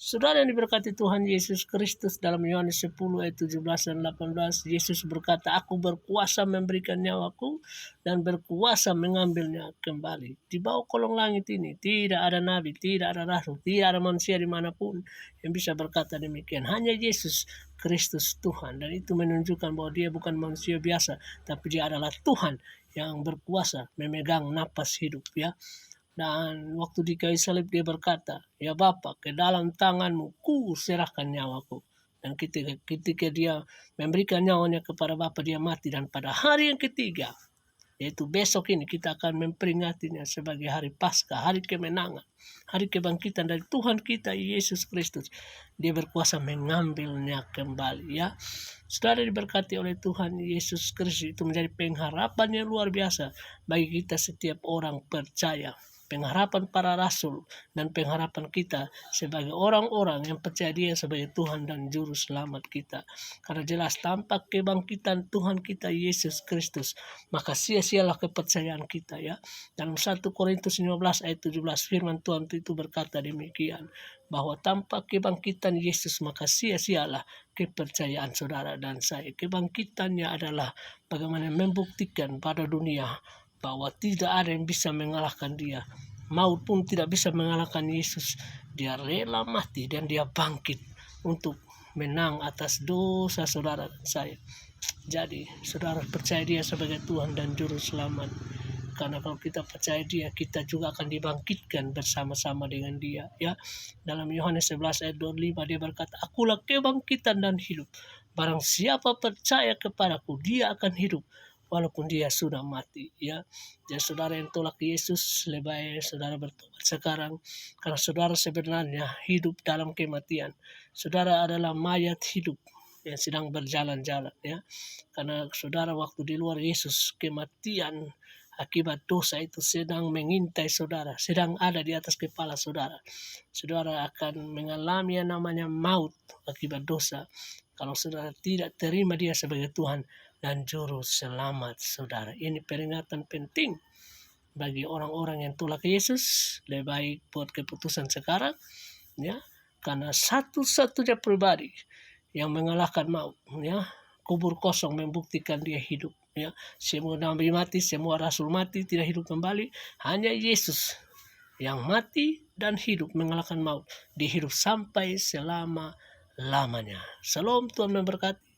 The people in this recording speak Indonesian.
Saudara yang diberkati Tuhan Yesus Kristus, dalam Yohanes 10 ayat 17 dan 18, Yesus berkata, "Aku berkuasa memberikan nyawaku dan berkuasa mengambilnya kembali." Di bawah kolong langit ini tidak ada nabi, tidak ada rasul, tidak ada manusia dimanapun yang bisa berkata demikian. Hanya Yesus Kristus Tuhan, dan itu menunjukkan bahwa dia bukan manusia biasa, tapi dia adalah Tuhan yang berkuasa memegang napas hidup, ya. Dan waktu di kayu salib dia berkata, "Ya Bapa, ke dalam tanganmu ku serahkan nyawaku." Dan ketika dia memberikan nyawanya kepada Bapa, dia mati. Dan pada hari yang ketiga, yaitu besok ini, kita akan memperingatinya sebagai hari Paskah, hari kemenangan, hari kebangkitan dari Tuhan kita Yesus Kristus. Dia berkuasa mengambilnya kembali, ya. Saudara diberkati oleh Tuhan Yesus Kristus, itu menjadi pengharapan yang luar biasa bagi kita setiap orang percaya. Pengharapan para rasul dan pengharapan kita sebagai orang-orang yang percaya Dia sebagai Tuhan dan Juru Selamat kita. Karena jelas tanpa kebangkitan Tuhan kita Yesus Kristus, maka sia-sialah kepercayaan kita, ya. Dalam 1 Korintus 15 ayat 17 firman Tuhan itu berkata demikian, bahwa tanpa kebangkitan Yesus maka sia-sialah kepercayaan saudara dan saya. Kebangkitannya adalah bagaimana membuktikan pada dunia bahwa tidak ada yang bisa mengalahkan Dia. Maut pun tidak bisa mengalahkan Yesus. Dia rela mati dan Dia bangkit untuk menang atas dosa saudara dan saya. Jadi saudara percaya Dia sebagai Tuhan dan Juru Selamat. Karena kalau kita percaya Dia, kita juga akan dibangkitkan bersama-sama dengan Dia, ya. Dalam Yohanes 11 ayat 25 dia berkata, "Akulah kebangkitan dan hidup. Barang siapa percaya kepadaku, dia akan hidup walaupun dia sudah mati," ya. Jadi saudara yang tolak Yesus, lebih baik saudara bertobat sekarang, karena saudara sebenarnya hidup dalam kematian. Saudara adalah mayat hidup yang sedang berjalan-jalan, ya. Karena saudara waktu di luar Yesus, kematian akibat dosa itu sedang mengintai saudara, sedang ada di atas kepala saudara. Saudara akan mengalami yang namanya maut akibat dosa kalau saudara tidak terima Dia sebagai Tuhan dan Juru Selamat saudara. Ini peringatan penting bagi orang-orang yang tolak Yesus. Lebih baik buat keputusan sekarang, ya. Karena satu-satunya pribadi yang mengalahkan maut, ya, kubur kosong membuktikan dia hidup, ya. Semua nabi mati, semua rasul mati, tidak hidup kembali. Hanya Yesus yang mati dan hidup mengalahkan maut. Dia hidup sampai selama-lamanya. Salam, Tuhan memberkati.